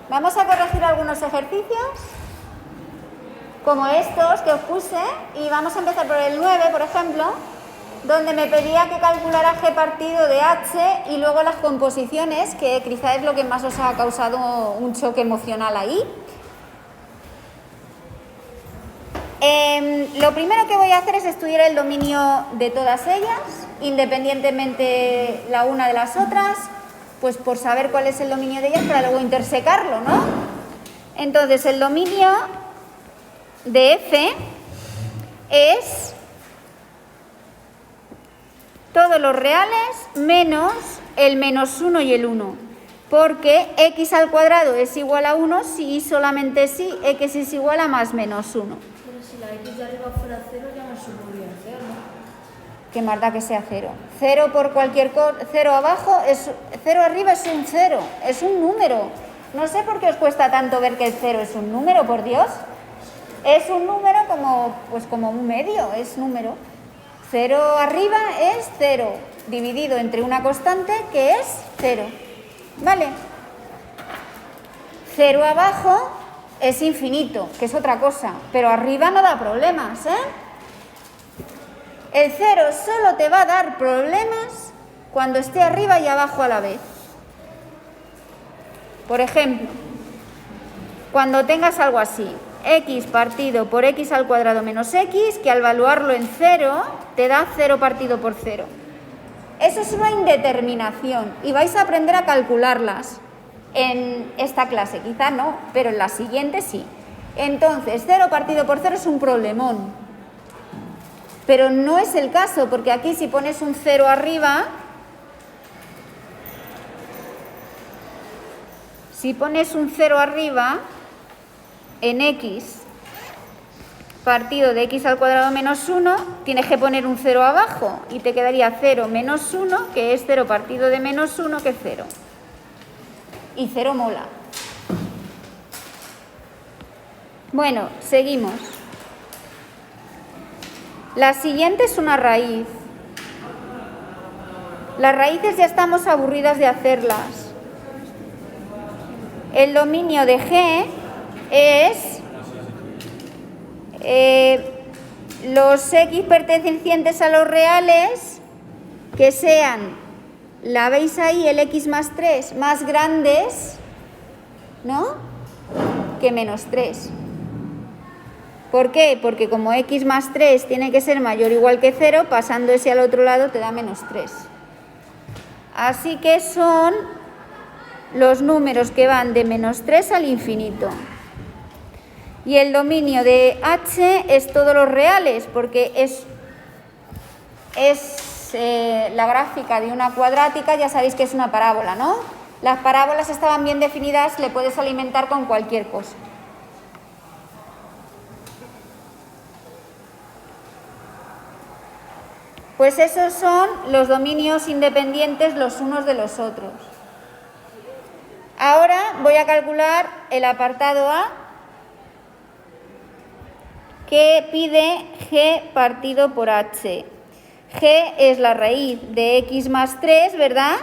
Vamos a corregir algunos ejercicios, como estos que os puse, y vamos a empezar por el 9, por ejemplo, donde me pedía que calculara g partido de h y luego las composiciones, que quizá es lo que más os ha causado un choque emocional ahí. Lo primero que voy a hacer es estudiar el dominio de todas ellas, independientemente la una de las otras, pues por saber cuál es el dominio de ellas para luego intersecarlo, ¿no? Entonces, el dominio de f es todos los reales menos el menos 1 y el 1, porque x al cuadrado es igual a 1 si solamente si x es igual a más menos 1. Pero si la x de arriba fuera 0 ya no se podría hacer, ¿no? ¿Qué más da que sea 0? 0 por cualquier cosa, 0 abajo, 0 arriba es un 0, es un número. No sé por qué os cuesta tanto ver que el 0 es un número, por Dios. Es un número como un medio, es número. 0 arriba es 0, dividido entre una constante que es 0. ¿Vale? 0 abajo es infinito, que es otra cosa, pero arriba no da problemas, ¿eh? El 0 solo te va a dar problemas cuando esté arriba y abajo a la vez. Por ejemplo, cuando tengas algo así, x partido por x al cuadrado menos x, que al evaluarlo en 0 te da 0 partido por 0. Eso es una indeterminación y vais a aprender a calcularlas en esta clase. Quizá no, pero en la siguiente sí. Entonces, 0 partido por 0 es un problemón. Pero no es el caso, porque aquí si pones un 0 arriba, en x partido de x al cuadrado menos 1, tienes que poner un 0 abajo y te quedaría 0 menos 1, que es 0 partido de menos 1, que es 0. Y 0 mola. Bueno, seguimos. La siguiente es una raíz. Las raíces ya estamos aburridas de hacerlas. El dominio de g es los x pertenecientes a los reales que sean, la veis ahí, el x más 3, más grandes, ¿no?, que menos 3. ¿Por qué? Porque como x más 3 tiene que ser mayor o igual que 0, pasando ese al otro lado te da menos 3. Así que son los números que van de menos 3 al infinito. Y el dominio de h es todos los reales, porque es la gráfica de una cuadrática, ya sabéis que es una parábola, ¿no? Las parábolas estaban bien definidas, le puedes alimentar con cualquier cosa. Pues esos son los dominios independientes los unos de los otros. Ahora voy a calcular el apartado A, que pide g partido por h. G es la raíz de x más 3, ¿verdad?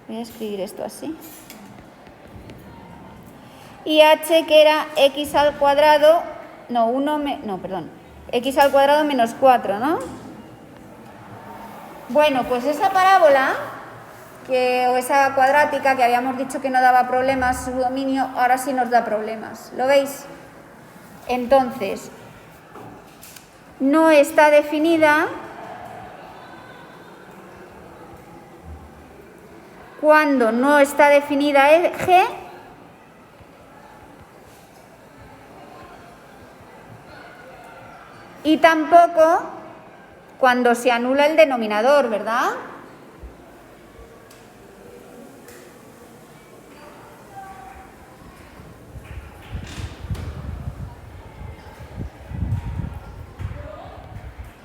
Voy a escribir esto así. Y h, que era x al cuadrado, x al cuadrado menos 4, ¿no? Bueno, pues esa parábola, o esa cuadrática que habíamos dicho que no daba problemas, su dominio, ahora sí nos da problemas. ¿Lo veis? Entonces, no está definida cuando no está definida g, y tampoco cuando se anula el denominador, ¿verdad?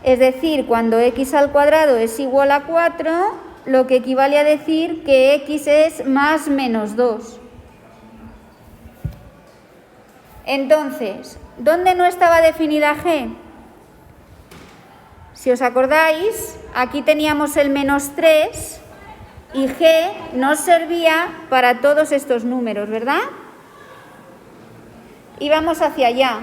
Es decir, cuando x al cuadrado es igual a 4, lo que equivale a decir que x es más menos 2. Entonces, ¿dónde no estaba definida g? Si os acordáis, aquí teníamos el menos 3 y G nos servía para todos estos números, ¿verdad? Y vamos hacia allá,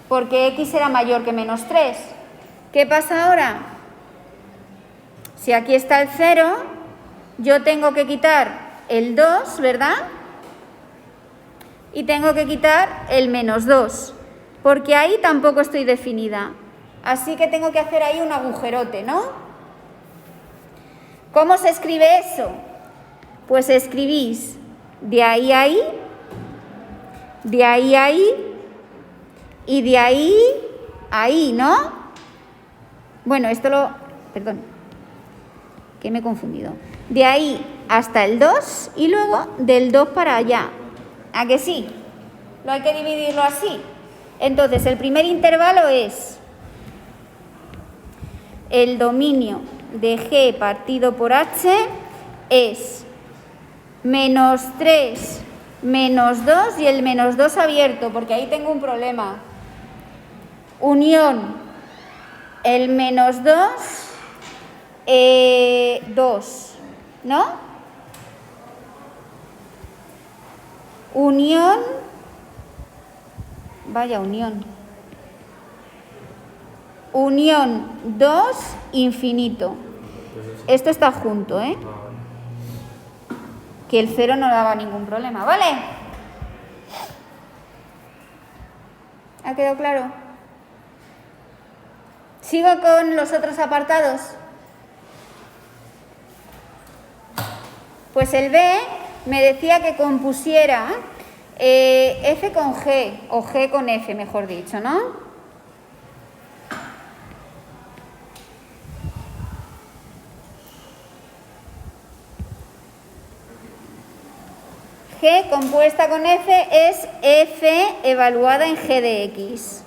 porque X era mayor que menos 3. ¿Qué pasa ahora? Si aquí está el 0, yo tengo que quitar el 2, ¿verdad? Y tengo que quitar el menos 2, porque ahí tampoco estoy definida. Así que tengo que hacer ahí un agujerote, ¿no? ¿Cómo se escribe eso? Pues escribís de ahí a ahí, de ahí a ahí y de ahí a ahí, ¿no? Bueno, perdón, que me he confundido. De ahí hasta el 2 y luego del 2 para allá. ¿A que sí? Lo hay que dividirlo así. Entonces, el primer intervalo es el dominio de G partido por H es menos 3 menos 2 y el menos 2 abierto, porque ahí tengo un problema. Unión el menos 2, 2, ¿no? Unión, vaya unión. Unión 2, infinito. Esto está junto, ¿eh? Que el 0 no daba ningún problema, ¿vale? ¿Ha quedado claro? ¿Sigo con los otros apartados? Pues el B me decía que compusiera F con G, o G con F, mejor dicho, ¿no? G compuesta con F es F evaluada en G de X.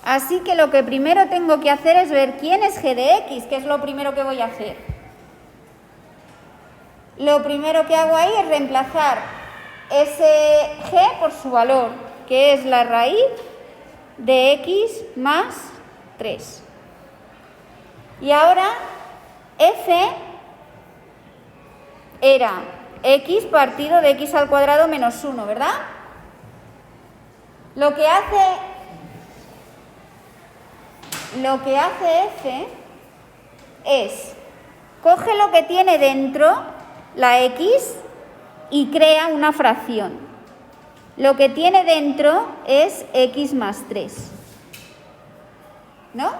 Así que lo que primero tengo que hacer es ver quién es G de X, que es lo primero que voy a hacer. Lo primero que hago ahí es reemplazar ese G por su valor, que es la raíz de X más 3. Y ahora F era X partido de X al cuadrado menos 1, ¿verdad? Lo que hace F es, coge lo que tiene dentro, la X, y crea una fracción. Lo que tiene dentro es X más 3, ¿no?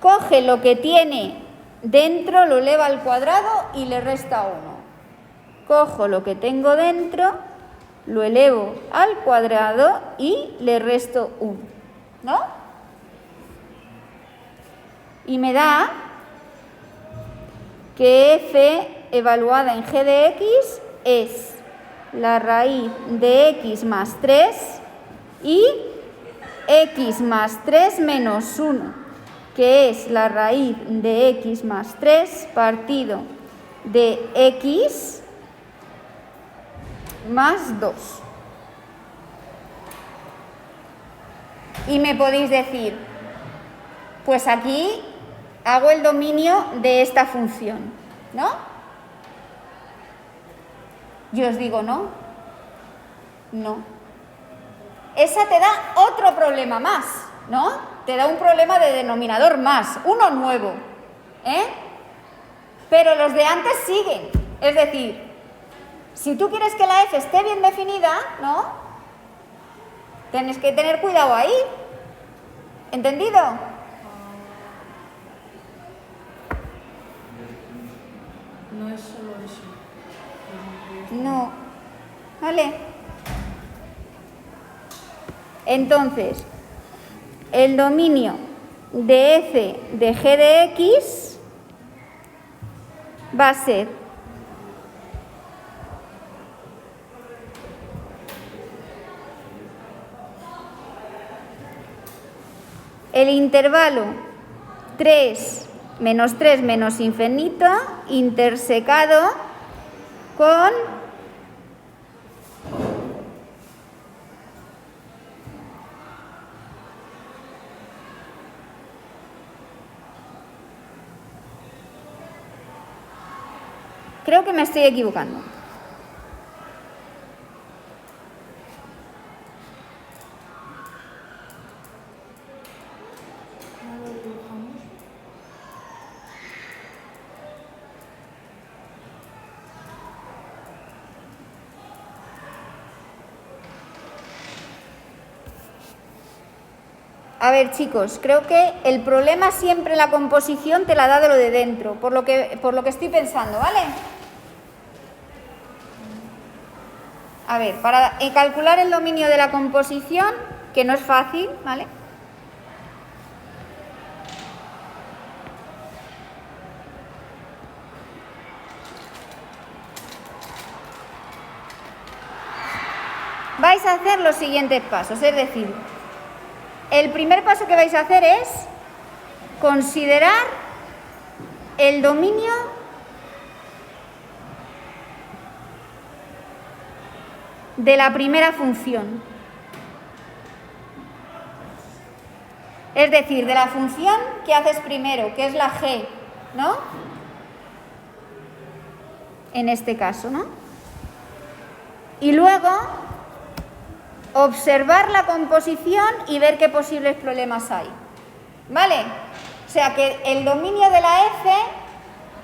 Coge lo que tiene dentro, lo eleva al cuadrado y le resta 1. Cojo lo que tengo dentro, lo elevo al cuadrado y le resto 1, ¿no? Y me da que F evaluada en G de X es la raíz de X más 3 y X más 3 menos 1, que es la raíz de X más 3 partido de X más 2. Y me podéis decir, pues aquí hago el dominio de esta función, ¿no? Yo os digo no. Esa te da otro problema más, ¿no? Te da un problema de denominador más, uno nuevo, ¿eh? Pero los de antes siguen. Es decir, si tú quieres que la F esté bien definida, ¿no? Tienes que tener cuidado ahí. ¿Entendido? No es solo eso. No. ¿Vale? Entonces, el dominio de F de G de X va a ser el intervalo 3 menos infinito intersecado con Creo que me estoy equivocando. A ver, chicos, creo que el problema siempre en la composición te la da de lo de dentro, por lo que estoy pensando, ¿vale? A ver, para calcular el dominio de la composición, que no es fácil, ¿vale? Vais a hacer los siguientes pasos, es decir, el primer paso que vais a hacer es considerar el dominio de la primera función. Es decir, de la función que haces primero, que es la g, ¿no? En este caso, ¿no? Y luego observar la composición y ver qué posibles problemas hay, ¿vale? O sea que el dominio de la f,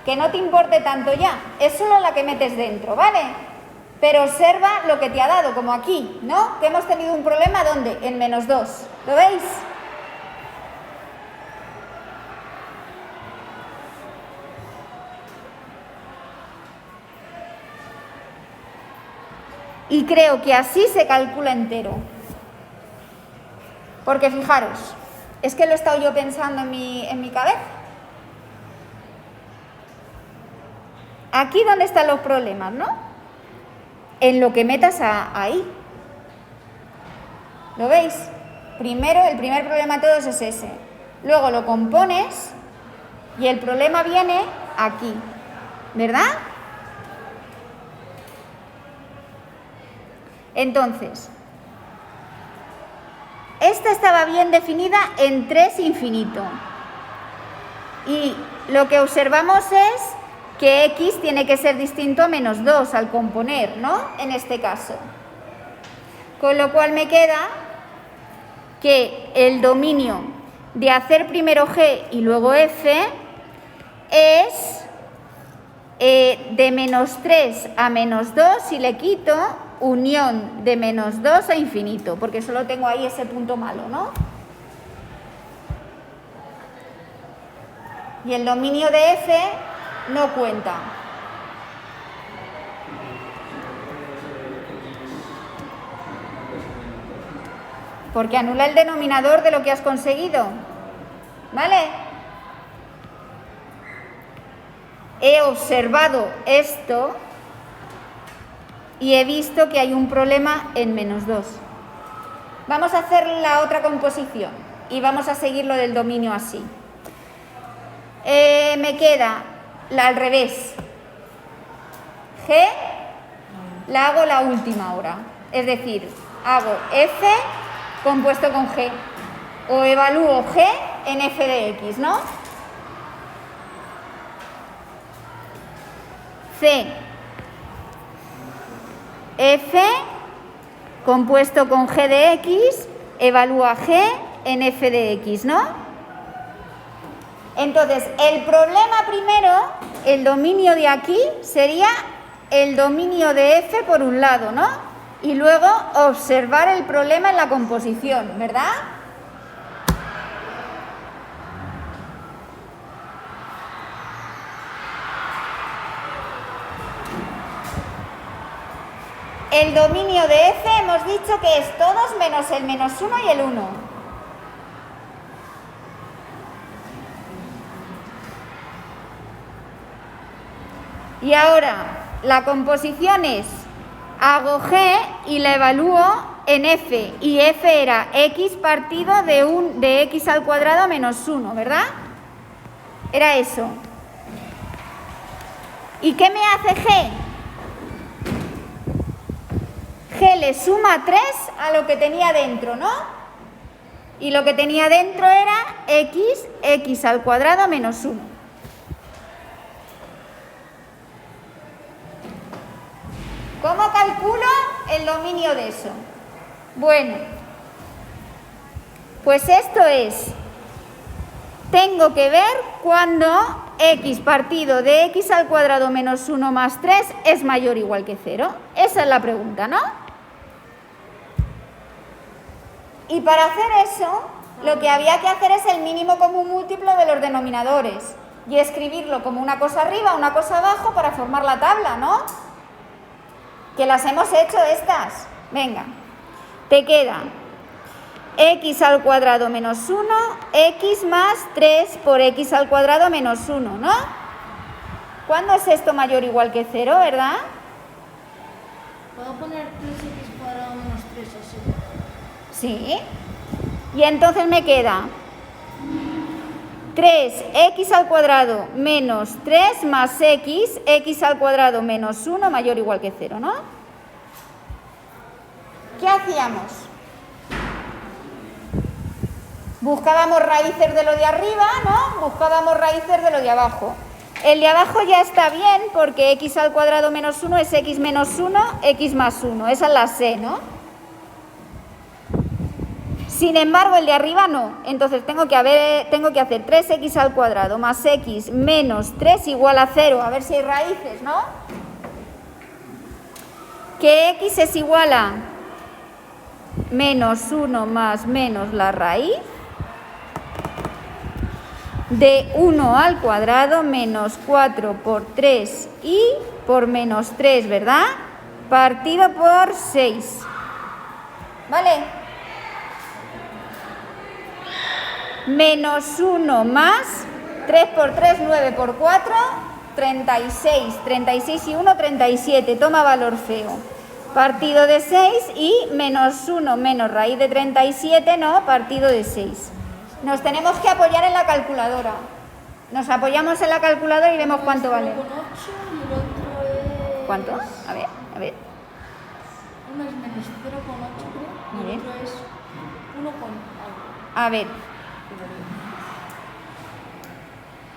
que no te importe tanto ya, es solo la que metes dentro, ¿vale? Pero observa lo que te ha dado, como aquí, ¿no? Que hemos tenido un problema, ¿dónde? En -2, ¿lo veis? Y creo que así se calcula entero. Porque fijaros, es que lo he estado yo pensando en mi cabeza. Aquí donde están los problemas, ¿no? En lo que metas ahí. ¿Lo veis? Primero, el primer problema de todos es ese. Luego lo compones y el problema viene aquí, ¿verdad? Entonces, esta estaba bien definida en 3 infinito. Y lo que observamos es que x tiene que ser distinto a -2 al componer, ¿no? En este caso. Con lo cual me queda que el dominio de hacer primero g y luego f es de -3 a -2, si le quito, unión de -2 a infinito, porque solo tengo ahí ese punto malo, ¿no? Y el dominio de f no cuenta. Porque anula el denominador de lo que has conseguido, ¿vale? He observado esto y he visto que hay un problema en -2. Vamos a hacer la otra composición y vamos a seguir lo del dominio así. Me queda la al revés. G la hago la última hora. Es decir, hago f compuesto con g. O evalúo g en f de x, ¿no? C f compuesto con g de x, evalúa g en f de x, ¿no? Entonces, el problema primero, el dominio de aquí, sería el dominio de f por un lado, ¿no? Y luego observar el problema en la composición, ¿verdad? El dominio de f hemos dicho que es todos menos el -1 y el 1. Y ahora, la composición es, hago g y la evalúo en f. Y f era x partido de x al cuadrado menos 1, ¿verdad? Era eso. ¿Y qué me hace g? G le suma 3 a lo que tenía dentro, ¿no? Y lo que tenía dentro era x al cuadrado menos 1. ¿Cómo calculo el dominio de eso? Bueno, pues esto es, tengo que ver cuando x partido de x al cuadrado menos 1 más 3 es mayor o igual que 0. Esa es la pregunta, ¿no? Y para hacer eso, lo que había que hacer es el mínimo común múltiplo de los denominadores y escribirlo como una cosa arriba, una cosa abajo para formar la tabla, ¿no? Que las hemos hecho estas. Venga, te queda x al cuadrado menos 1, x más 3 por x al cuadrado menos 1, ¿no? ¿Cuándo es esto mayor o igual que 0, verdad? ¿Puedo poner 3x cuadrado menos 3 así? Sí. Y entonces me queda 3x al cuadrado menos 3 más x al cuadrado menos 1 mayor o igual que 0, ¿no? ¿Qué hacíamos? Buscábamos raíces de lo de arriba, ¿no? Buscábamos raíces de lo de abajo. El de abajo ya está bien porque x al cuadrado menos 1 es x menos 1, x más 1. Esa es la C, ¿no? Sin embargo, el de arriba no. Entonces tengo que hacer 3x al cuadrado más x menos 3 igual a 0. A ver si hay raíces, ¿no? Que x es igual a menos 1 más menos la raíz de 1 al cuadrado menos 4 por 3 y por menos 3, ¿verdad? Partido por 6. ¿Vale? Menos 1 más 3 por 3, 9 por 4, 36. 36 y 1, 37. Toma valor feo. Partido de 6 y menos 1 menos raíz de 37, no, partido de 6. Nos tenemos que apoyar en la calculadora. Nos apoyamos en la calculadora y vemos cuánto vale. 1,8 y el otro es... ¿Cuánto? A ver. Uno es menos 0,8 creo. Muy Y el bien. otro es 1 con algo. A ver.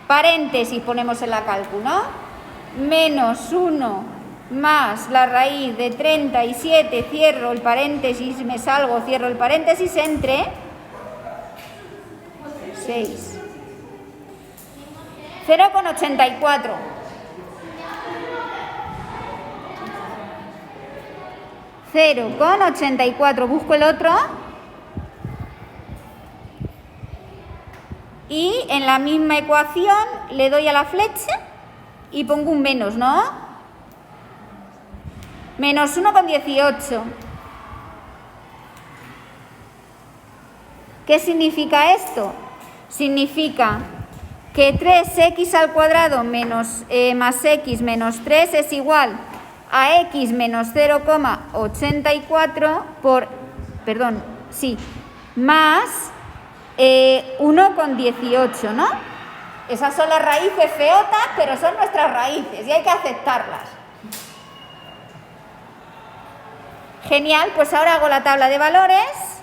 Paréntesis ponemos en la cálculo, ¿no? Menos 1 más la raíz de 37, cierro el paréntesis, me salgo, cierro el paréntesis, entre 6. 0,84. $0,84. Busco el otro. Y en la misma ecuación le doy a la flecha y pongo un menos, ¿no? Menos 1,18. ¿Qué significa esto? Significa que 3x al cuadrado menos, más x menos 3 es igual a x menos 0,84 por, perdón, sí, más 1,18, ¿no? Esas son las raíces feotas, pero son nuestras raíces y hay que aceptarlas. Genial, pues ahora hago la tabla de valores.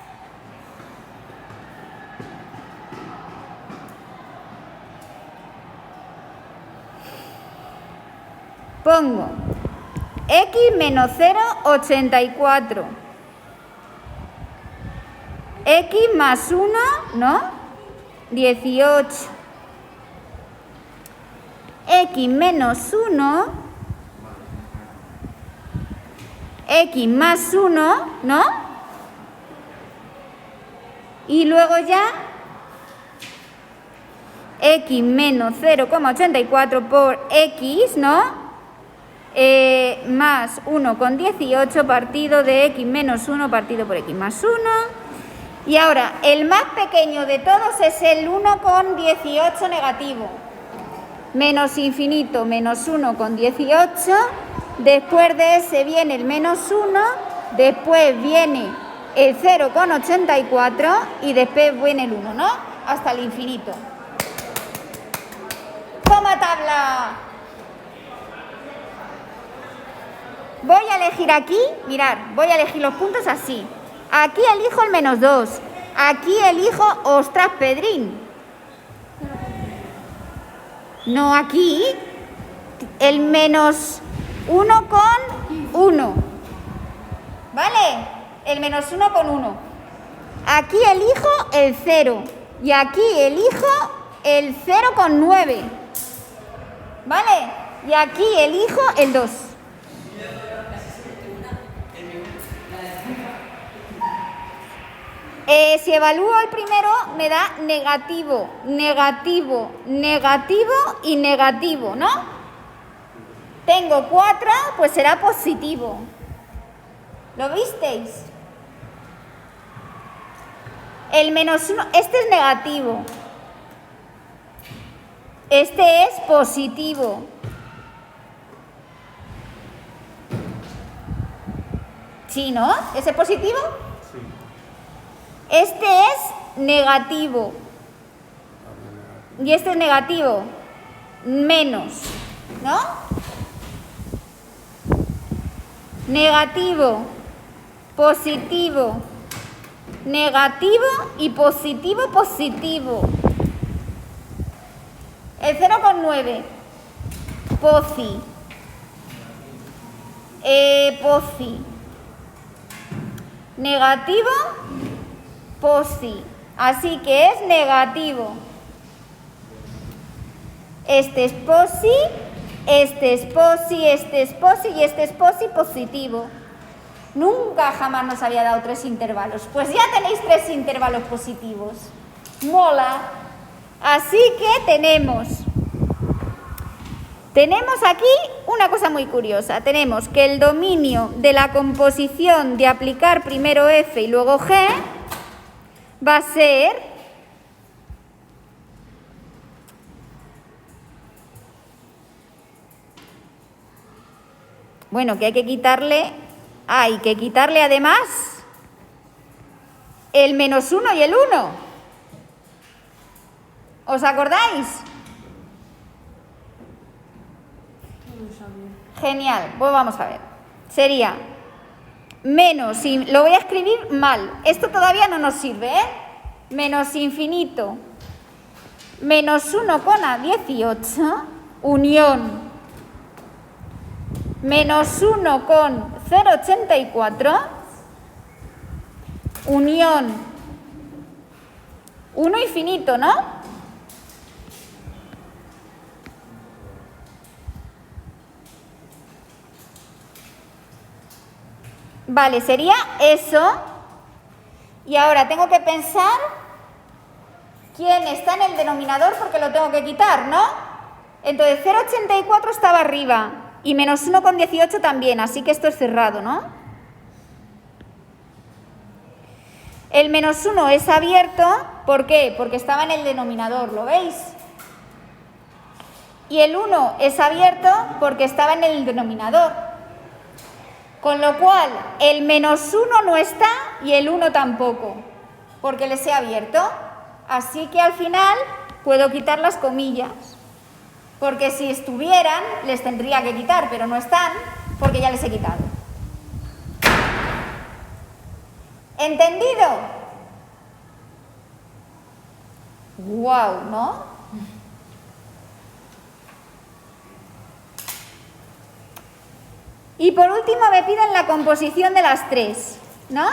Pongo x menos 0,84. X más 1, ¿no? 18. X menos 1. X más 1, ¿no? Y luego ya x menos 0,84 por x, ¿no? Más 1,18 partido de x menos 1 partido por x más 1. Y ahora, el más pequeño de todos es el 1,18 negativo. Menos infinito, menos 1,18. Después de ese viene el menos 1. Después viene el 0,84. Y después viene el 1, ¿no? Hasta el infinito. ¡Toma tabla! Voy a elegir aquí, mirad, voy a elegir los puntos así. Aquí elijo el menos 2. Aquí elijo, ostras, Pedrín. No, aquí el menos 1,1. 1. ¿Vale? El menos 1 con 1. Aquí elijo el 0. Y aquí elijo el 0 con 9. ¿Vale? Y aquí elijo el 2. Si evalúo el primero, me da negativo, negativo, negativo y negativo, ¿no? Tengo 4, pues será positivo. ¿Lo visteis? El menos 1, este es negativo. Este es positivo. ¿Sí, no? ¿Ese es positivo? Sí. Este es negativo. Y este es negativo. Menos, ¿no? Negativo, positivo, negativo y positivo, positivo. El 0,9. Posi. Posi. Negativo, posi. Así que es negativo. Este es posi, este es posi, este es posi y este es posi positivo. Nunca jamás nos había dado 3 intervalos. Pues ya tenéis 3 intervalos positivos. Mola. Así que tenemos aquí una cosa muy curiosa. Tenemos que el dominio de la composición de aplicar primero F y luego G va a ser bueno, que hay que quitarle además el menos 1 y el 1. ¿Os acordáis? Genial, pues vamos a ver. Sería menos, lo voy a escribir mal, esto todavía no nos sirve, ¿eh? Menos infinito, menos 1 con A18, unión, menos 1 con 0,84, unión, 1 infinito, ¿no? Vale, sería eso. Y ahora tengo que pensar quién está en el denominador porque lo tengo que quitar, ¿no? Entonces 0,84 estaba arriba y menos 1,18 también, así que esto es cerrado, ¿no? El menos 1 es abierto, ¿por qué? Porque estaba en el denominador, ¿lo veis? Y el 1 es abierto porque estaba en el denominador. Con lo cual, el menos 1 no está y el 1 tampoco, porque les he abierto. Así que al final puedo quitar las comillas, porque si estuvieran, les tendría que quitar, pero no están, porque ya les he quitado. ¿Entendido? ¡Guau!, ¿no? Y por último me piden la composición de las 3, ¿no?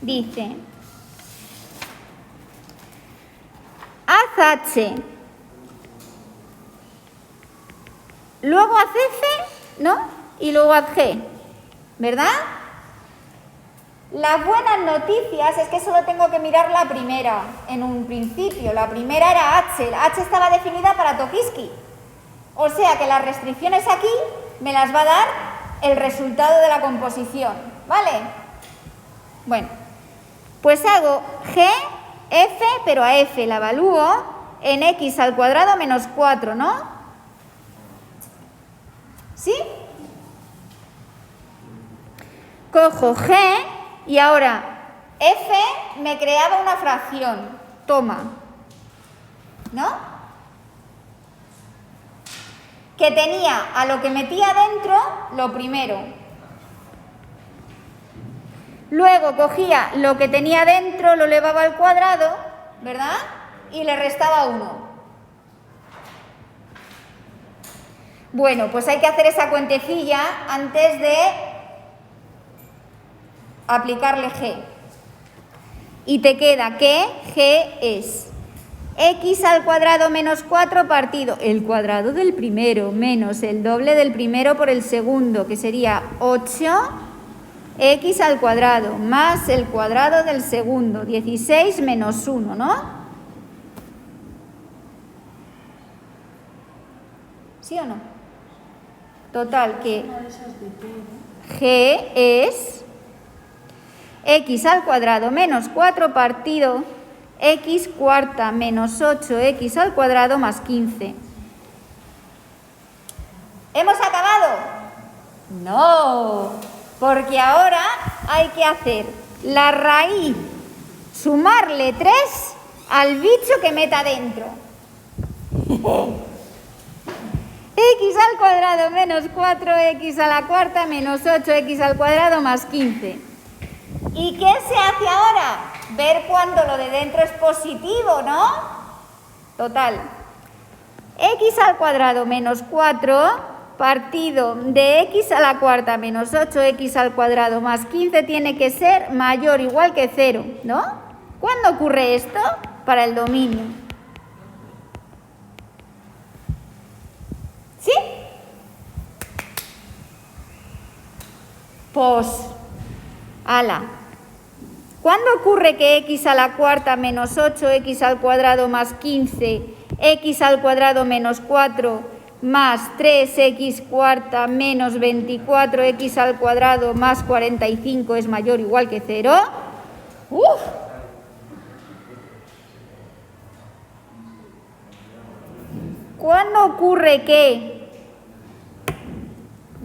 Dice, haz H, luego haz F, ¿no? Y luego haz G, ¿verdad? Las buenas noticias es que solo tengo que mirar la primera en un principio. La primera era H, la H estaba definida para Tokiski. O sea que las restricciones aquí me las va a dar el resultado de la composición, ¿vale? Bueno, pues hago G, F, pero a F la evalúo en x al cuadrado menos 4, ¿no? ¿Sí? Cojo G y ahora F me creaba una fracción, toma, ¿no? Que tenía a lo que metía dentro lo primero. Luego cogía lo que tenía dentro, lo elevaba al cuadrado, ¿verdad? Y le restaba 1. Bueno, pues hay que hacer esa cuentecilla antes de aplicarle g. Y te queda que g es x al cuadrado menos 4 partido el cuadrado del primero menos el doble del primero por el segundo, que sería 8x al cuadrado más el cuadrado del segundo, 16 menos 1, ¿no? ¿Sí o no? Total, que g es x al cuadrado menos 4 partido x cuarta menos 8x al cuadrado más 15. ¿Hemos acabado? No, porque ahora hay que hacer la raíz, sumarle 3 al bicho que meta dentro. X al cuadrado menos 4x a la cuarta menos 8x al cuadrado más 15. ¿Y qué se hace ahora? Ver cuando lo de dentro es positivo, ¿no? Total. X al cuadrado menos 4 partido de x a la cuarta menos 8x al cuadrado más 15 tiene que ser mayor o igual que 0, ¿no? ¿Cuándo ocurre esto? Para el dominio. ¿Sí? Pues, ala. ¿Cuándo ocurre que x a la cuarta menos 8x al cuadrado más 15, x al cuadrado menos 4 más 3x cuarta menos 24x al cuadrado más 45 es mayor o igual que 0? ¡Uf! ¿Cuándo ocurre que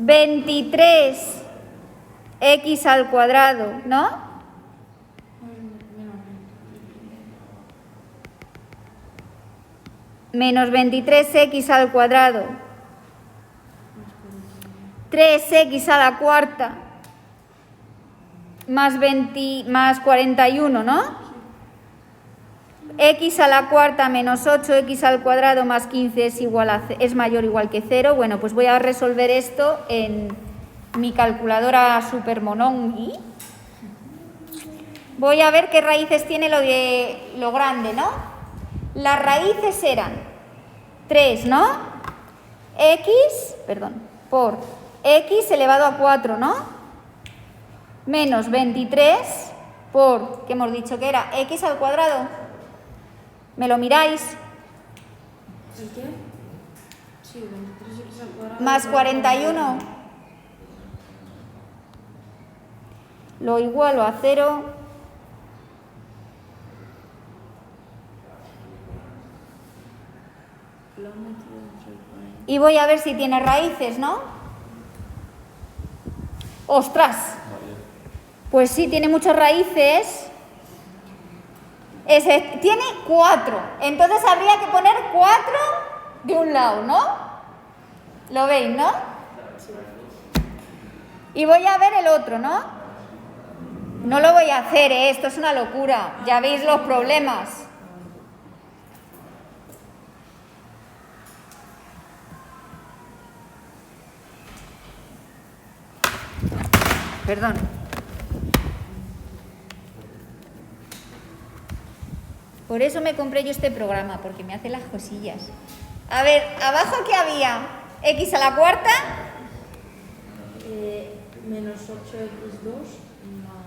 23x al cuadrado, ¿no? Menos 23x al cuadrado, 3x a la cuarta, más 41, ¿no? X a la cuarta menos 8x al cuadrado más 15 es mayor o igual que 0. Bueno, pues voy a resolver esto en mi calculadora super monongi. Voy a ver qué raíces tiene lo grande, ¿no? Las raíces eran 3, ¿no? Por x elevado a 4, ¿no? Menos 23 por, ¿qué hemos dicho que era? X al cuadrado. ¿Me lo miráis? ¿El qué? Sí, 23x al cuadrado. Más 41. Lo igualo a 0. Y voy a ver si tiene raíces, ¿no? ¡Ostras! Pues sí, tiene muchas raíces. Tiene 4. Entonces habría que poner 4 de un lado, ¿no? ¿Lo veis, no? Y voy a ver el otro, ¿no? No lo voy a hacer, ¿eh? Esto es una locura. Ya veis los problemas. Perdón. Por eso me compré yo este programa, porque me hace las cosillas. A ver, ¿abajo qué había? ¿X a la cuarta? Menos 8x2 más...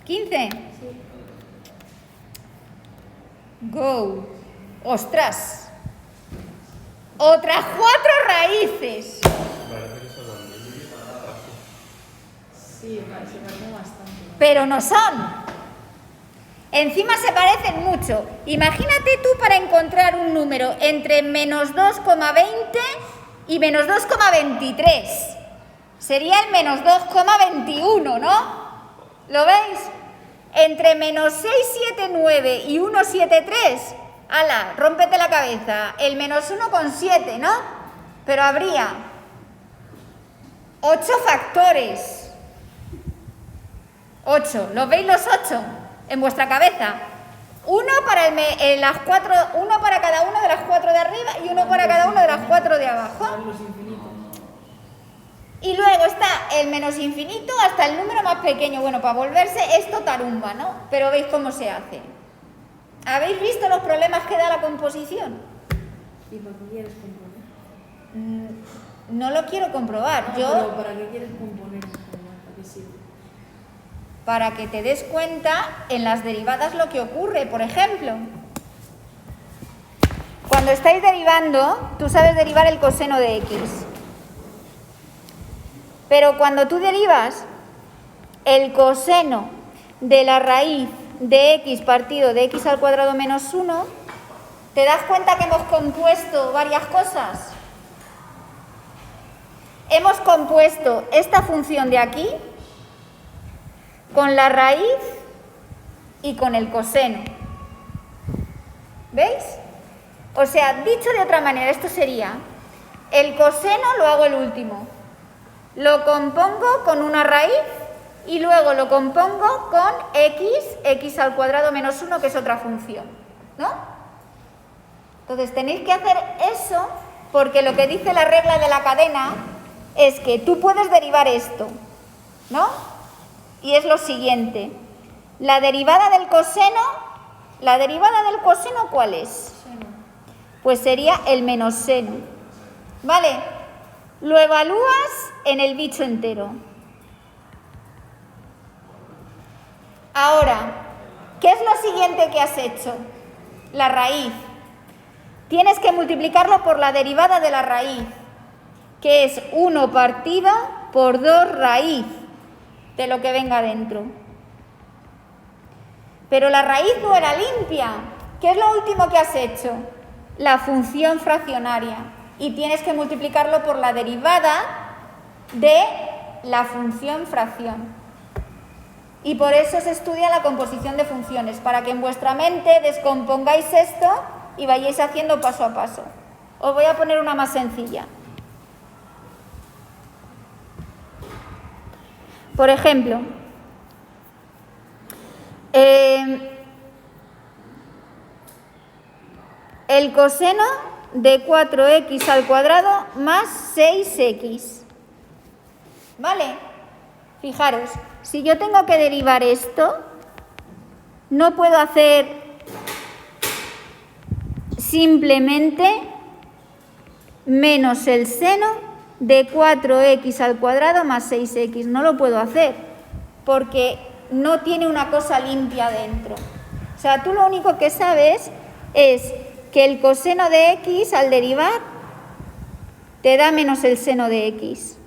15. Sí. Go. ¡Ostras! Otras 4 raíces. Sí, se parece bastante. Pero no son. Encima se parecen mucho. Imagínate tú para encontrar un número entre menos 2,20 y menos 2,23. Sería el menos 2,21, ¿no? ¿Lo veis? Entre menos 679 y 173. ¡Hala! Rómpete la cabeza. El menos 1,7, ¿no? Pero habría 8 factores. 8. ¿Los veis los 8 en vuestra cabeza? Uno para uno para cada uno de las 4 de arriba y uno para cada uno de las 4 de abajo. Los infinitos. Y luego está el menos infinito hasta el número más pequeño. Bueno, para volverse esto tarumba, ¿no? Pero veis cómo se hace. ¿Habéis visto los problemas que da la composición? ¿Y para qué quieres componer? No lo quiero comprobar. Pero ¿para qué quieres componer? ¿Para qué sirve? Para que te des cuenta en las derivadas lo que ocurre. Por ejemplo, cuando estáis derivando, tú sabes derivar el coseno de x. Pero cuando tú derivas el coseno de la raíz de x partido de x al cuadrado menos 1, ¿te das cuenta que hemos compuesto varias cosas? Hemos compuesto esta función de aquí con la raíz y con el coseno. ¿Veis? O sea, dicho de otra manera, esto sería, el coseno lo hago el último, lo compongo con una raíz y luego lo compongo con x al cuadrado menos 1, que es otra función, ¿no? Entonces tenéis que hacer eso porque lo que dice la regla de la cadena es que tú puedes derivar esto, ¿no? Y es lo siguiente, la derivada del coseno, ¿cuál es? Seno. Pues sería el menos seno, ¿vale? Lo evalúas en el bicho entero. Ahora, ¿qué es lo siguiente que has hecho? La raíz. Tienes que multiplicarlo por la derivada de la raíz, que es 1 partido por 2 raíz de lo que venga dentro. Pero la raíz no era limpia. ¿Qué es lo último que has hecho? La función fraccionaria. Y tienes que multiplicarlo por la derivada de la función fracción. Y por eso se estudia la composición de funciones, para que en vuestra mente descompongáis esto y vayáis haciendo paso a paso. Os voy a poner una más sencilla. Por ejemplo, el coseno de 4x al cuadrado más 6x. ¿Vale? Fijaros, si yo tengo que derivar esto, no puedo hacer simplemente menos el seno de 4x al cuadrado más 6x. No lo puedo hacer porque no tiene una cosa limpia dentro. O sea, tú lo único que sabes es que el coseno de x al derivar te da menos el seno de x.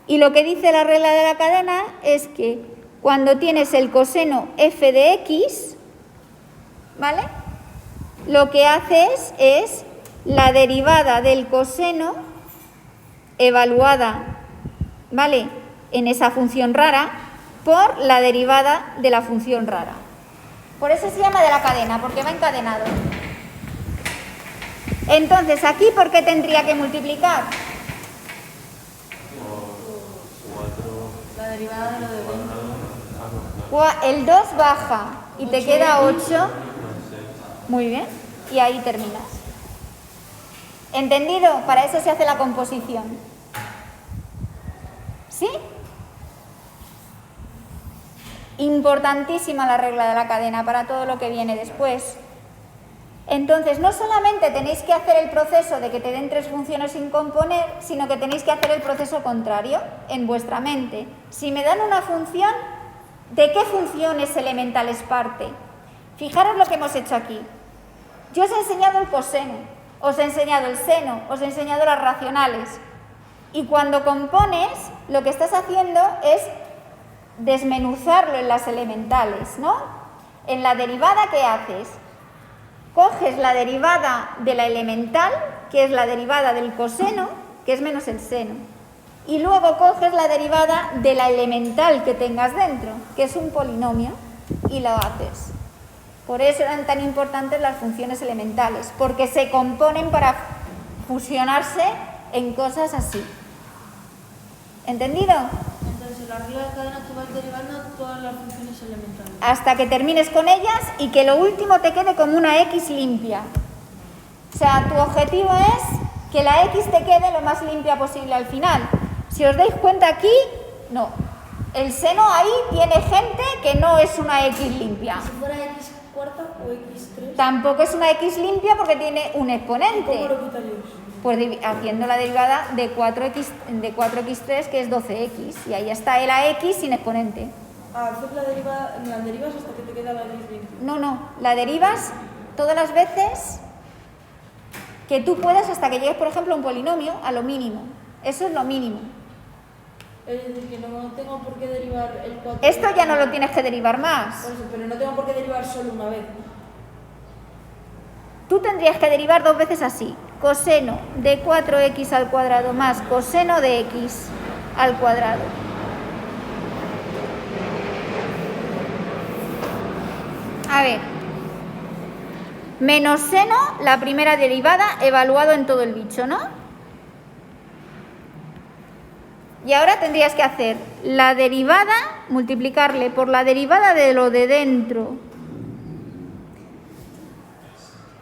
Y lo que dice la regla de la cadena es que cuando tienes el coseno f de x, ¿vale? Lo que haces es la derivada del coseno evaluada, ¿vale?, en esa función rara por la derivada de la función rara. Por eso se llama de la cadena, porque va encadenado. Entonces, aquí, ¿por qué tendría que multiplicar? La derivada de lo de dentro. El 2 baja y te queda 8. Muy bien. Y ahí terminas. ¿Entendido? Para eso se hace la composición. ¿Sí? Importantísima la regla de la cadena para todo lo que viene después. Entonces, no solamente tenéis que hacer el proceso de que te den 3 funciones sin componer, sino que tenéis que hacer el proceso contrario en vuestra mente. Si me dan una función, ¿de qué funciones elementales parte? Fijaros lo que hemos hecho aquí. Yo os he enseñado el coseno, os he enseñado el seno, os he enseñado las racionales. Y cuando compones, lo que estás haciendo es desmenuzarlo en las elementales, ¿no? En la derivada, ¿qué haces? Coges la derivada de la elemental, que es la derivada del coseno, que es menos el seno. Y luego coges la derivada de la elemental que tengas dentro, que es un polinomio, y lo haces. Por eso eran tan importantes las funciones elementales, porque se componen para fusionarse en cosas así. ¿Entendido? Entonces de la regla de cadena tú vas derivando todas las funciones elementales. Hasta que termines con ellas y que lo último te quede como una X limpia. O sea, tu objetivo es que la X te quede lo más limpia posible al final. Si os dais cuenta aquí, no. El seno ahí tiene gente que no es una X limpia. Si fuera X cuarta o X3. Tampoco es una X limpia porque tiene un exponente. ¿Cómo lo quitarías? Pues haciendo la derivada de 4x3, que es 12x. Y ahí está el ax sin exponente. Hacer la derivas hasta que te queda la X limpia. No, la derivas todas las veces que tú puedas hasta que llegues, por ejemplo, a un polinomio, a lo mínimo. Eso es lo mínimo. Es decir, que no tengo por qué derivar el 4. Esto ya no lo tienes que derivar más. Por eso, pero no tengo por qué derivar solo una vez. Tú tendrías que derivar dos veces así. Coseno de 4x al cuadrado más coseno de x al cuadrado. A ver. Menos seno, la primera derivada, evaluado en todo el bicho, ¿no? Y ahora tendrías que hacer la derivada, multiplicarle por la derivada de lo de dentro.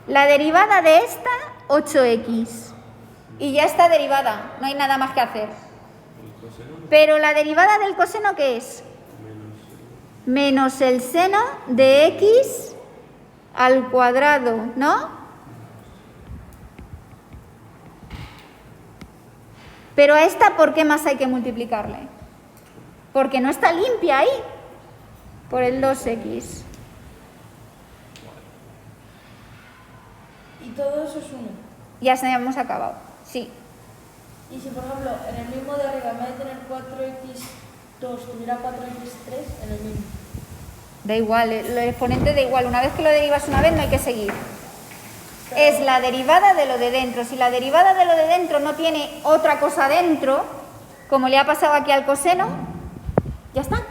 La derivada de esta, 8x. Y ya está derivada, no hay nada más que hacer. Pero la derivada del coseno, ¿qué es? Menos el seno de x al cuadrado, ¿no? Pero a esta, ¿por qué más hay que multiplicarle? Porque no está limpia ahí, por el 2x. Y todo eso es 1. Ya hemos acabado, sí. Y si, por ejemplo, en el mismo de arriba, en vez de tener 4x2, tuviera 4x3, en el mismo. Da igual, el exponente da igual. Una vez que lo derivas una vez, no hay que seguir. Es la derivada de lo de dentro. Si la derivada de lo de dentro no tiene otra cosa dentro, como le ha pasado aquí al coseno, ya está.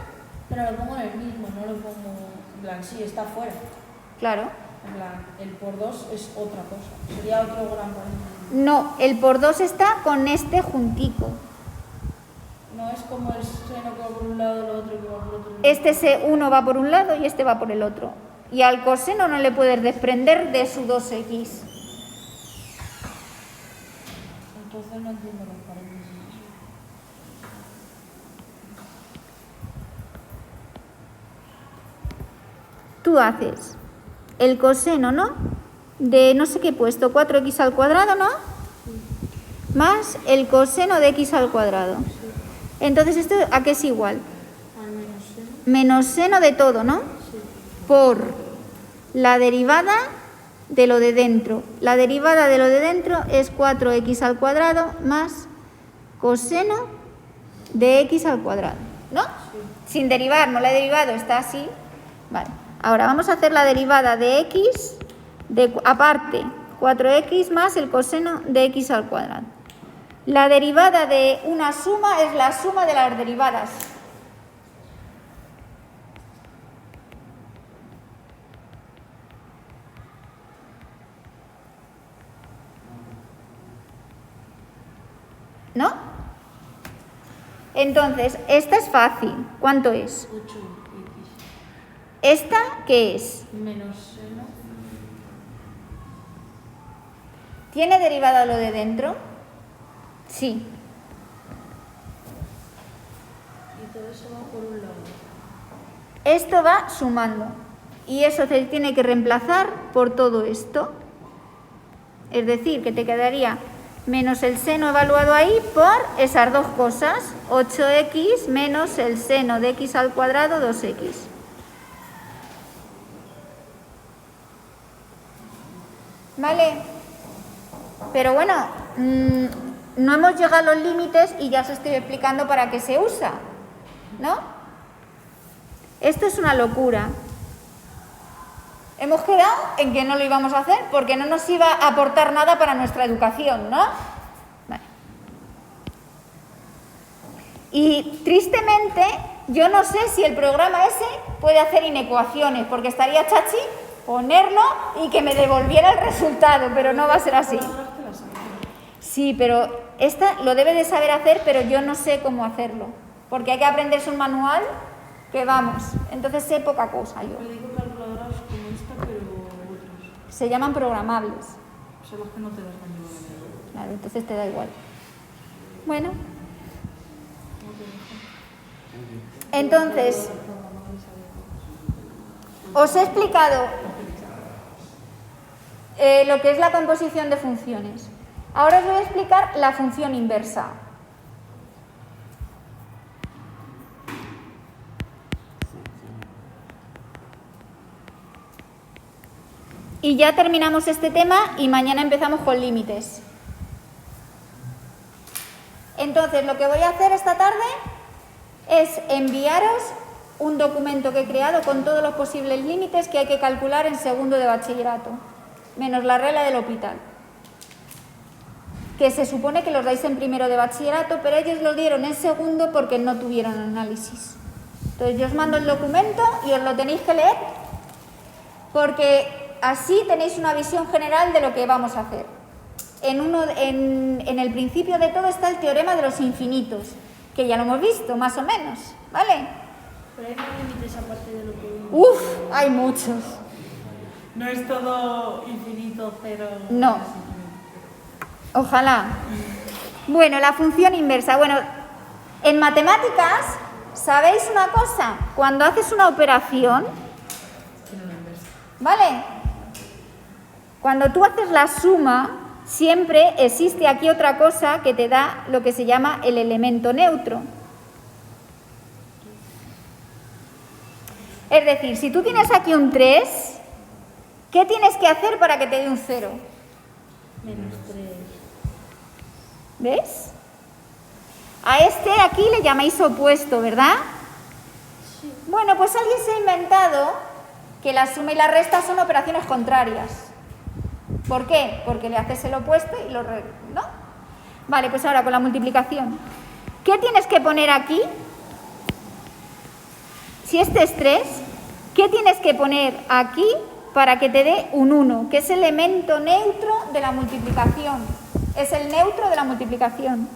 Pero lo pongo en el mismo, no lo pongo en plan, sí, está fuera. Claro. En plan, el por 2 es otra cosa. Sería otro gran paréntesis. No, el por 2 está con este juntico. No es como el seno que va por un lado, lo otro que va por otro. Este uno va por un lado y este va por el otro. Y al coseno no le puedes desprender de su 2x. Entonces no entiendo los paréntesis. Tú haces el coseno, ¿no? De no sé qué he puesto, 4x al cuadrado, ¿no? Más el coseno de x al cuadrado. Entonces, ¿esto a qué es igual? Al menos seno. Menos seno de todo, ¿no? Sí. Por la derivada de lo de dentro. La derivada de lo de dentro es 4x al cuadrado más coseno de x al cuadrado, ¿no? Sí. Sin derivar, no la he derivado, está así. Vale. Ahora vamos a hacer la derivada de x, aparte 4x más el coseno de x al cuadrado. La derivada de una suma es la suma de las derivadas. ¿No? Entonces, esta es fácil. ¿Cuánto es? 8x. ¿Esta qué es? Menos seno. ¿Tiene derivada lo de dentro? Sí. Y todo eso va por un lado. Esto va sumando. Y eso se tiene que reemplazar por todo esto. Es decir, que te quedaría menos el seno evaluado ahí por esas dos cosas. 8x menos el seno de x al cuadrado, 2x. ¿Vale? Pero bueno, no hemos llegado a los límites y ya os estoy explicando para qué se usa, ¿no? Esto es una locura. Hemos quedado en que no lo íbamos a hacer porque no nos iba a aportar nada para nuestra educación, ¿no? Vale. Y tristemente, yo no sé si el programa ese puede hacer inecuaciones, porque estaría chachi ponerlo y que me devolviera el resultado, pero no va a ser así. Sí, pero esta lo debe de saber hacer, pero yo no sé cómo hacerlo. porque hay que aprenderse un manual que vamos, entonces sé poca cosa yo. Pero digo calculadoras como esta, pero otras. Se llaman programables. Son las que no te das daño. Claro, entonces te da igual. Bueno. Entonces, os he explicado lo que es la composición de funciones. Ahora os voy a explicar la función inversa. Y ya terminamos este tema y mañana empezamos con límites. Entonces, lo que voy a hacer esta tarde es enviaros un documento que he creado con todos los posibles límites que hay que calcular en segundo de bachillerato, menos la regla del hospital, que se supone que los dais en primero de bachillerato, pero ellos lo dieron en segundo porque no tuvieron análisis. Entonces, yo os mando el documento y os lo tenéis que leer, porque así tenéis una visión general de lo que vamos a hacer. En el principio de todo está el teorema de los infinitos, que ya lo hemos visto, más o menos, ¿vale? Pero hay más límites aparte de lo que vimos. ¡Uf! Hay muchos. No es todo infinito, cero. No. Ojalá. Bueno, la función inversa. Bueno, en matemáticas, ¿sabéis una cosa? Cuando haces una operación, ¿vale? Cuando tú haces la suma, siempre existe aquí otra cosa que te da lo que se llama el elemento neutro. Es decir, si tú tienes aquí un 3, ¿qué tienes que hacer para que te dé un 0? Menos 3. ¿Ves? A este aquí le llamáis opuesto, ¿verdad? Sí. Bueno, pues alguien se ha inventado que la suma y la resta son operaciones contrarias. ¿Por qué? Porque le haces el opuesto y ¿no? Vale, pues ahora con la multiplicación. ¿Qué tienes que poner aquí? Si este es 3, ¿qué tienes que poner aquí para que te dé un 1? Que es el elemento neutro de la multiplicación. Es el neutro de la multiplicación.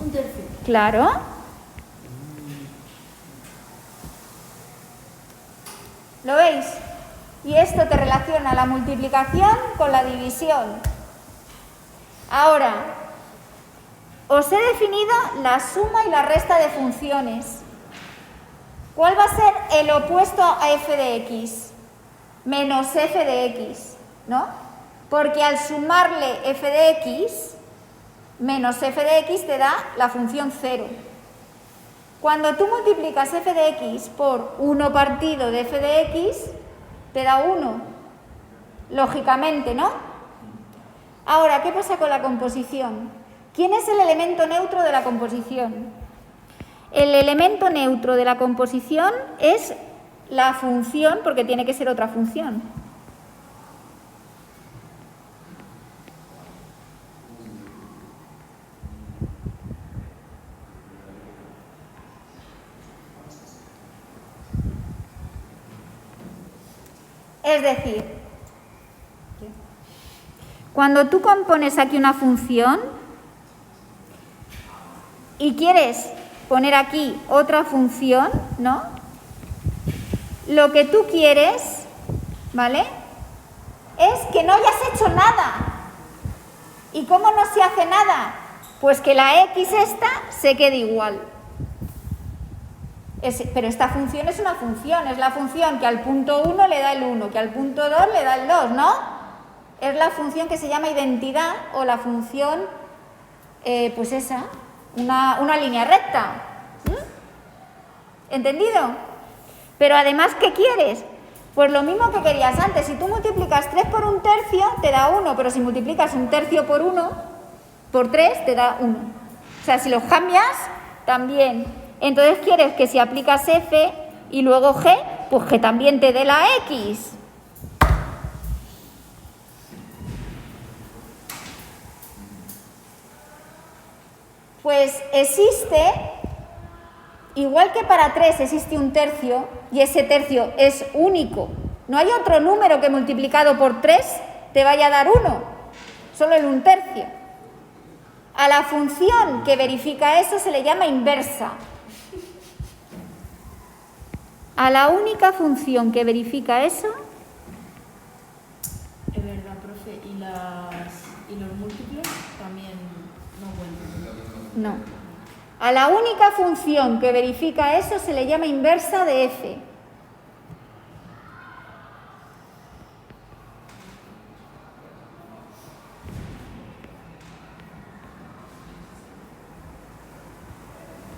Un tercio. Claro. ¿Lo veis? Y esto te relaciona la multiplicación con la división. Ahora, os he definido la suma y la resta de funciones. ¿Cuál va a ser el opuesto a f de x? Menos f de x, ¿no? Porque al sumarle f de x, menos f de x te da la función 0. Cuando tú multiplicas f de x por 1 partido de f de x, te da 1. Lógicamente, ¿no? Ahora, ¿qué pasa con la composición? ¿Quién es el elemento neutro de la composición? El elemento neutro de la composición es la función, porque tiene que ser otra función. Es decir, cuando tú compones aquí una función y quieres poner aquí otra función, ¿no? Lo que tú quieres, ¿vale? Es que no hayas hecho nada. ¿Y cómo no se hace nada? Pues que la x esta se quede igual. Pero esta función es una función, es la función que al punto 1 le da el 1, que al punto 2 le da el 2, ¿no? Es la función que se llama identidad o la función, pues esa, una línea recta. ¿Entendido? Pero además, ¿qué quieres? Pues lo mismo que querías antes. Si tú multiplicas 3 por 1 tercio, te da 1, pero si multiplicas 1 tercio por 1, por 3, te da 1. O sea, si los cambias, también. Entonces quieres que si aplicas f y luego g, pues que también te dé la x. Pues existe, igual que para 3 existe un tercio, y ese tercio es único. No hay otro número que multiplicado por 3 te vaya a dar 1. solo el 1/3. A la función que verifica eso se le llama inversa. A la única función que verifica eso... Es verdad, profe. ¿Y los múltiplos también no cuentan? No. A la única función que verifica eso se le llama inversa de f.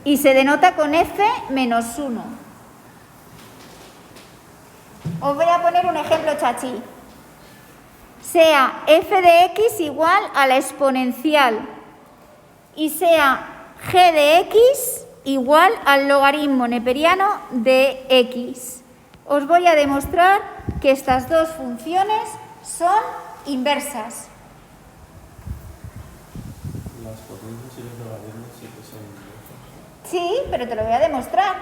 Y se denota con f menos 1. Os voy a poner un ejemplo chachi. Sea f de x igual a la exponencial y sea g de x igual al logaritmo neperiano de x. Os voy a demostrar que estas dos funciones son inversas. Las potencias y los logaritmos sí que son inversas. Sí, pero te lo voy a demostrar,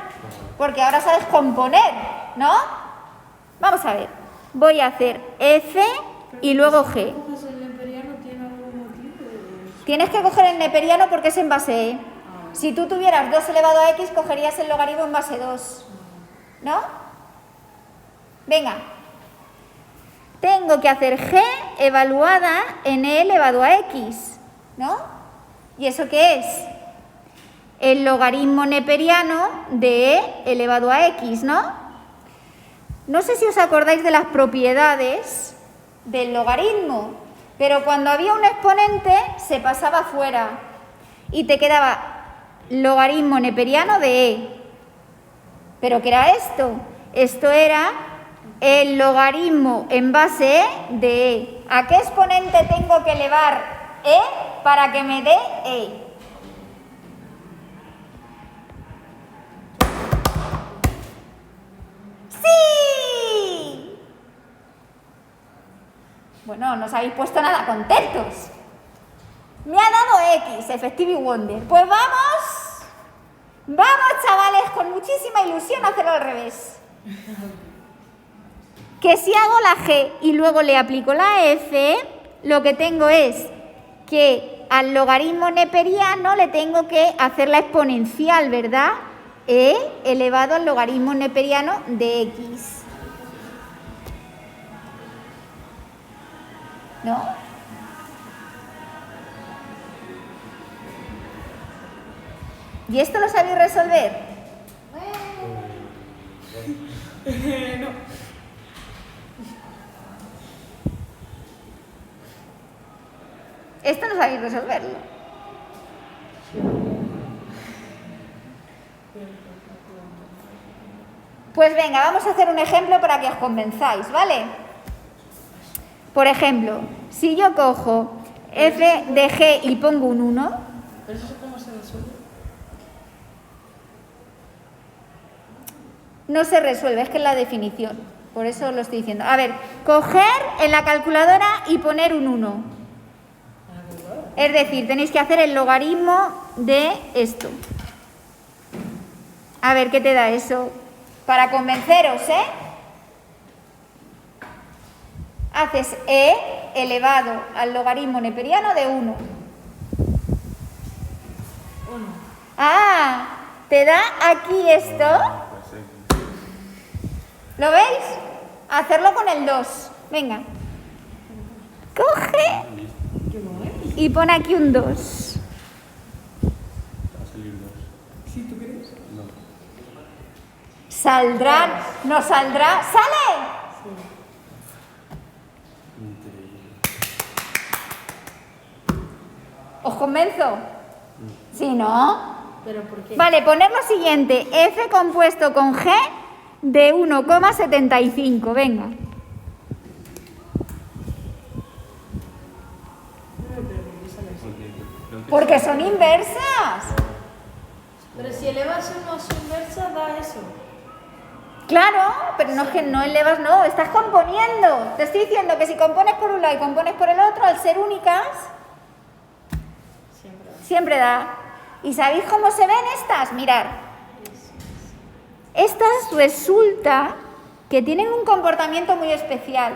porque ahora sabes componer, ¿no? Vamos a ver, voy a hacer f y luego g. Si coges el neperiano, ¿tiene algún motivo? Tienes que coger el neperiano porque es en base e. Si tú tuvieras 2 elevado a x, cogerías el logaritmo en base 2, ¿no? Venga. Tengo que hacer g evaluada en e elevado a x, ¿no? ¿Y eso qué es? El logaritmo neperiano de e elevado a x, ¿no? No sé si os acordáis de las propiedades del logaritmo, pero cuando había un exponente se pasaba fuera y te quedaba logaritmo neperiano de e. ¿Pero qué era esto? Esto era el logaritmo en base e de e. ¿A qué exponente tengo que elevar e para que me dé e? ¡Sí! Bueno, no os habéis puesto nada contentos. Me ha dado X, Effective Wonder. Pues vamos, chavales, con muchísima ilusión a hacerlo al revés. Que si hago la G y luego le aplico la F, lo que tengo es que al logaritmo neperiano le tengo que hacer la exponencial, ¿verdad? E elevado al logaritmo neperiano de X. ¿No? ¿Y esto lo sabéis resolver? No. Esto no sabéis resolverlo. Pues venga, vamos a hacer un ejemplo para que os convenzáis, ¿vale? Por ejemplo, si yo cojo f de g y pongo un 1... ¿Pero eso cómo se resuelve? No se resuelve, es que es la definición. Por eso lo estoy diciendo. A ver, coger en la calculadora y poner un 1. Es decir, tenéis que hacer el logaritmo de esto. A ver, ¿qué te da eso? Para convenceros, ¿eh? Haces e elevado al logaritmo neperiano de 1. Ah, ¿te da aquí esto? ¿Lo veis? Hacerlo con el 2. Venga. Coge y pon aquí un 2. Va a salir 2. ¿Sí, tú crees? No. Saldrá, no saldrá. ¡Sale! Increíble. ¿Os convenzo? ¿Sí, no? ¿Pero por qué? Vale, poner lo siguiente. F compuesto con G de 1,75. Venga. Porque son inversas. Pero si elevas uno a su inversa, da eso. Claro, pero no es que no elevas, no, estás componiendo. Te estoy diciendo que si compones por un lado y compones por el otro, al ser únicas, siempre da. ¿Y sabéis cómo se ven estas? Mirad. Estas resulta que tienen un comportamiento muy especial.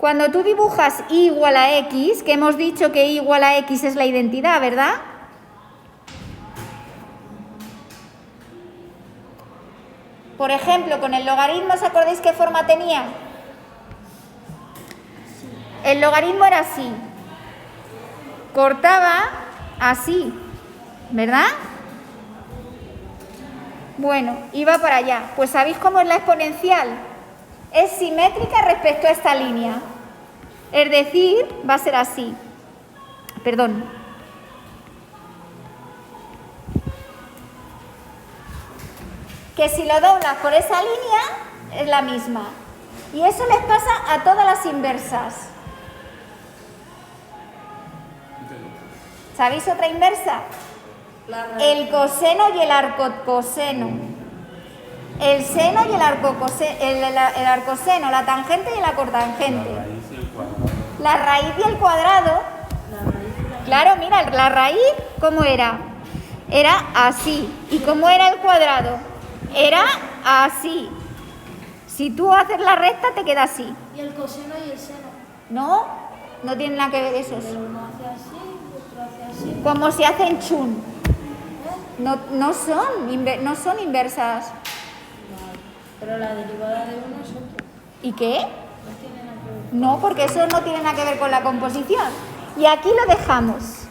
Cuando tú dibujas y igual a x, que hemos dicho que y igual a x es la identidad, ¿verdad? Por ejemplo, con el logaritmo, ¿os acordáis qué forma tenía? El logaritmo era así. Cortaba así, ¿verdad? Bueno, iba para allá. Pues ¿sabéis cómo es la exponencial? Es simétrica respecto a esta línea. Es decir, va a ser así. Perdón. Que si lo doblas por esa línea, es la misma. Y eso les pasa a todas las inversas. ¿Sabéis otra inversa? El coseno y el arcocoseno. El seno y el arcoseno, la tangente y la cotangente. La raíz y el cuadrado. La raíz y el cuadrado. Claro, mira, la raíz, ¿cómo era? Era así. ¿Y cómo era el cuadrado? Era así. Si tú haces la recta, te queda así. Y el coseno y el seno. ¿No? No tienen nada que ver esos. Uno hace así, otro hace así. Como si hacen chun. No son inversas. Vale. Pero la derivada de uno es otro. ¿Y qué? No tiene nada que ver. No, porque eso no tiene nada que ver con la composición. Y aquí lo dejamos.